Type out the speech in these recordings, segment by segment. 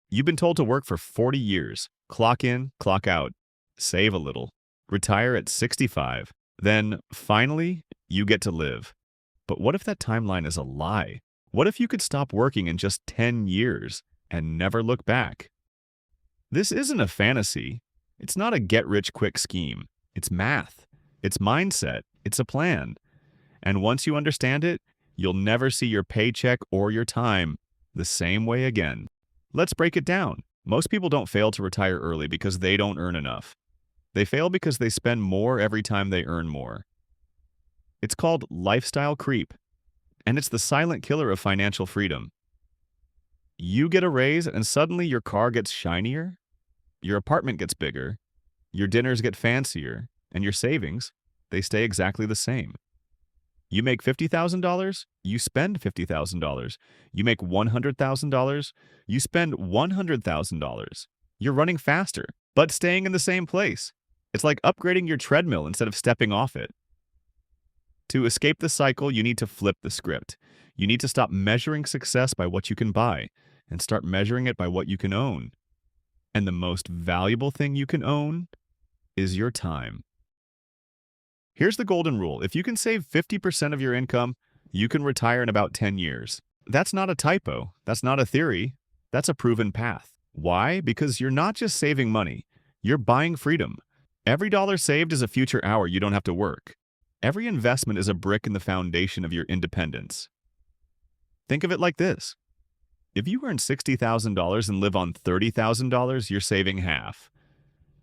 You've been told to work for 40 years, clock in, clock out, save a little, retire at 65. Then, finally, you get to live. But what if that timeline is a lie? What if you could stop working in just 10 years and never look back? This isn't a fantasy. It's not a get-rich-quick scheme. It's math. It's mindset. It's a plan. And once you understand it, you'll never see your paycheck or your time the same way again. Let's break it down. Most people don't fail to retire early because they don't earn enough. They fail because they spend more every time they earn more. It's called lifestyle creep, and it's the silent killer of financial freedom. You get a raise and suddenly your car gets shinier, your apartment gets bigger, your dinners get fancier, and your savings, they stay exactly the same. You make $50,000, you spend $50,000. You make $100,000, you spend $100,000. You're running faster, but staying in the same place. It's like upgrading your treadmill instead of stepping off it. To escape the cycle, you need to flip the script. You need to stop measuring success by what you can buy and start measuring it by what you can own. And the most valuable thing you can own is your time. Here's the golden rule. If you can save 50% of your income, you can retire in about 10 years. That's not a typo. That's not a theory. That's a proven path. Why? Because you're not just saving money. You're buying freedom. Every dollar saved is a future hour you don't have to work. Every investment is a brick in the foundation of your independence. Think of it like this. If you earn $60,000 and live on $30,000, you're saving half.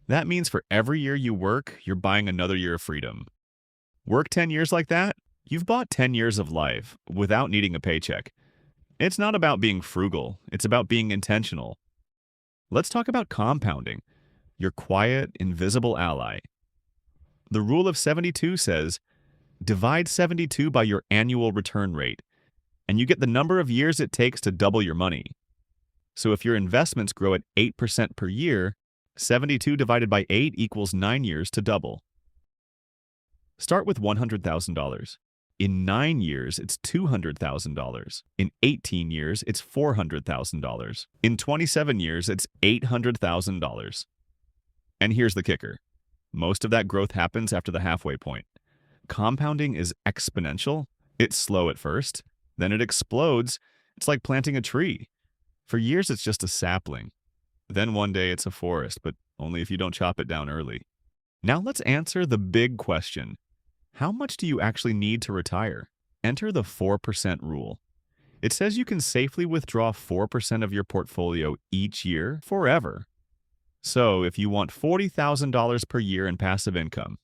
That means for every year you work, you're buying another year of freedom. Work 10 years like that, you've bought 10 years of life without needing a paycheck. It's not about being frugal, it's about being intentional. Let's talk about compounding, your quiet, invisible ally. The rule of 72 says, divide 72 by your annual return rate, and you get the number of years it takes to double your money. So if your investments grow at 8% per year, 72 divided by 8 equals 9 years to double. Start with $100,000. In 9 years, it's $200,000. In 18 years, it's $400,000. In 27 years, it's $800,000. And here's the kicker. Most of that growth happens after the halfway point. Compounding is exponential. It's slow at first, then it explodes. It's like planting a tree. For years, it's just a sapling. Then one day it's a forest, but only if you don't chop it down early. Now let's answer the big question. How much do you actually need to retire? Enter the 4% rule. It says you can safely withdraw 4% of your portfolio each year forever. So if you want $40,000 per year in passive income,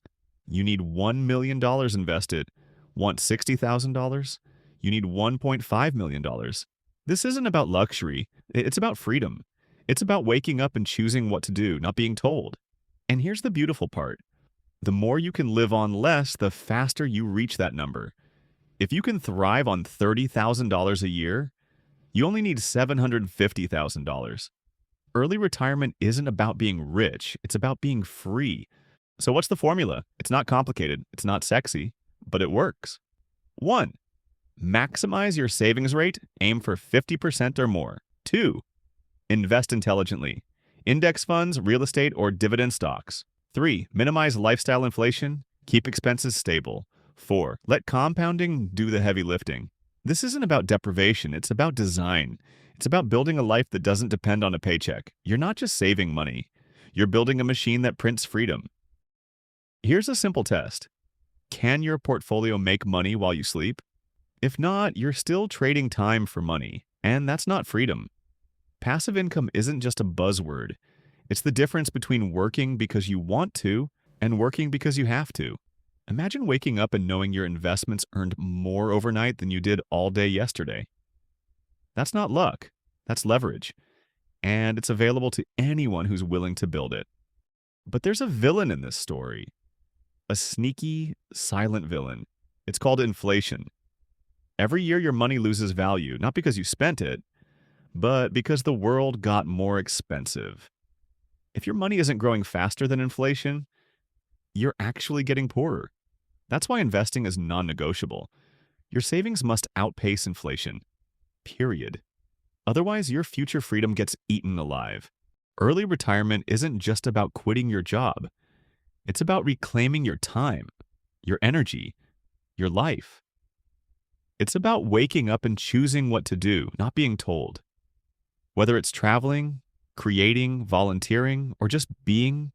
you need $1 million invested. Want $60,000? You need $1.5 million. This isn't about luxury. It's about freedom. It's about waking up and choosing what to do, not being told. And here's the beautiful part. The more you can live on less, the faster you reach that number. If you can thrive on $30,000 a year, you only need $750,000. Early retirement isn't about being rich, it's about being free. So what's the formula? It's not complicated, it's not sexy, but it works. 1. Maximize your savings rate, aim for 50% or more. 2. Invest intelligently. Index funds, real estate, or dividend stocks. 3. Minimize lifestyle inflation, keep expenses stable. 4. Let compounding do the heavy lifting. This isn't about deprivation, it's about design. It's about building a life that doesn't depend on a paycheck. You're not just saving money. You're building a machine that prints freedom. Here's a simple test. Can your portfolio make money while you sleep? If not, you're still trading time for money, and that's not freedom. Passive income isn't just a buzzword. It's the difference between working because you want to and working because you have to. Imagine waking up and knowing your investments earned more overnight than you did all day yesterday. That's not luck. That's leverage. And it's available to anyone who's willing to build it. But there's a villain in this story. A sneaky, silent villain. It's called inflation. Every year your money loses value, not because you spent it, but because the world got more expensive. If your money isn't growing faster than inflation, you're actually getting poorer. That's why investing is non-negotiable. Your savings must outpace inflation. Period. Otherwise, your future freedom gets eaten alive. Early retirement isn't just about quitting your job. It's about reclaiming your time, your energy, your life. It's about waking up and choosing what to do, not being told. Whether it's traveling, creating, volunteering, or just being,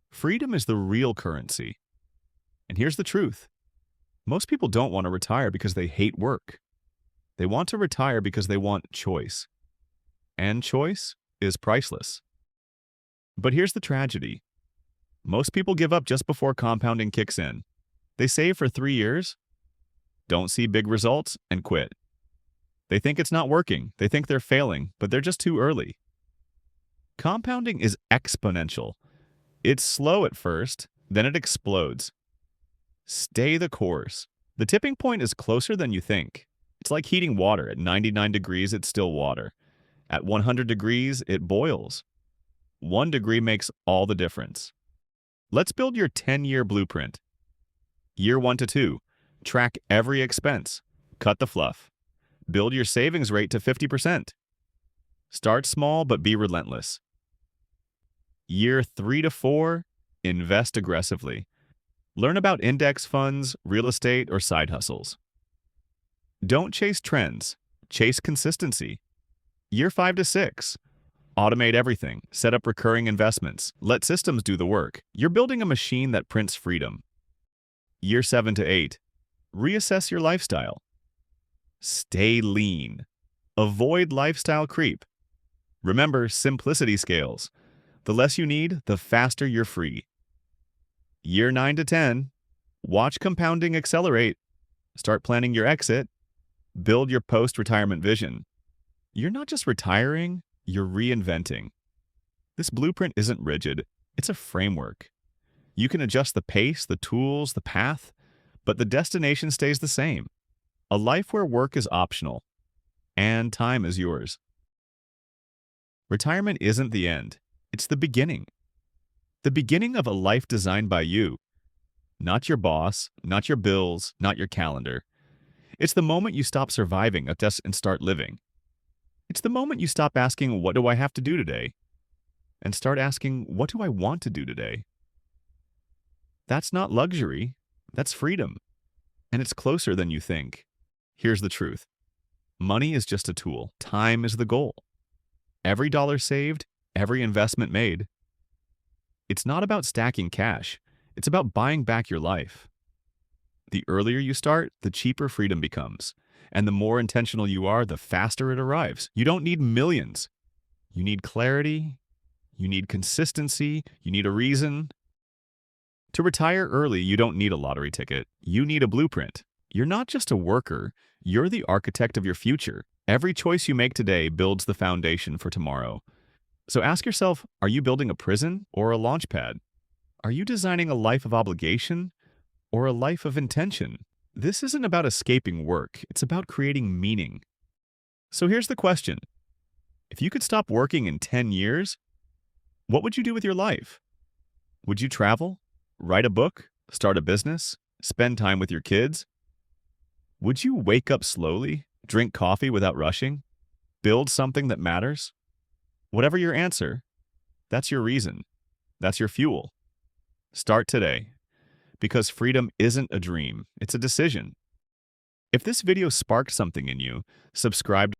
freedom is the real currency. And here's the truth. Most people don't want to retire because they hate work. They want to retire because they want choice. And choice is priceless. But here's the tragedy. Most people give up just before compounding kicks in. They save for 3 years, don't see big results, and quit. They think it's not working. They think they're failing, but they're just too early. Compounding is exponential. It's slow at first, then it explodes. Stay the course. The tipping point is closer than you think. It's like heating water. At 99 degrees, it's still water. At 100 degrees, it boils. 1 degree makes all the difference. Let's build your 10-year blueprint. Year 1 to 2. Track every expense. Cut the fluff. Build your savings rate to 50%. Start small, but be relentless. Year 3 to 4. Invest aggressively. Learn about index funds, real estate, or side hustles. Don't chase trends. Chase consistency. Year 5 to 6. Automate everything. Set up recurring investments. Let systems do the work. You're building a machine that prints freedom. Year 7 to 8. Reassess your lifestyle. Stay lean. Avoid lifestyle creep. Remember, simplicity scales. The less you need, the faster you're free. Year 9 to 10. Watch compounding accelerate. Start planning your exit. Build your post-retirement vision. You're not just retiring, you're reinventing. This blueprint isn't rigid. It's a framework. You can adjust the pace, the tools, the path, but the destination stays the same. A life where work is optional and time is yours. Retirement isn't the end. It's the beginning. The beginning of a life designed by you. Not your boss, not your bills, not your calendar. It's the moment you stop surviving and start living. It's the moment you stop asking, what do I have to do today? And start asking, what do I want to do today? That's not luxury. That's freedom. And it's closer than you think. Here's the truth. Money is just a tool. Time is the goal. Every dollar saved, every investment made. It's not about stacking cash. It's about buying back your life. The earlier you start, the cheaper freedom becomes. And the more intentional you are, the faster it arrives. You don't need millions. You need clarity. You need consistency. You need a reason. To retire early, you don't need a lottery ticket. You need a blueprint. You're not just a worker. You're the architect of your future. Every choice you make today builds the foundation for tomorrow. So ask yourself, are you building a prison or a launch pad? Are you designing a life of obligation or a life of intention? This isn't about escaping work. It's about creating meaning. So here's the question. If you could stop working in 10 years, what would you do with your life? Would you travel? Write a book? Start a business? Spend time with your kids? Would you wake up slowly? Drink coffee without rushing? Build something that matters? Whatever your answer, that's your reason. That's your fuel. Start today. Because freedom isn't a dream, it's a decision. If this video sparked something in you, subscribe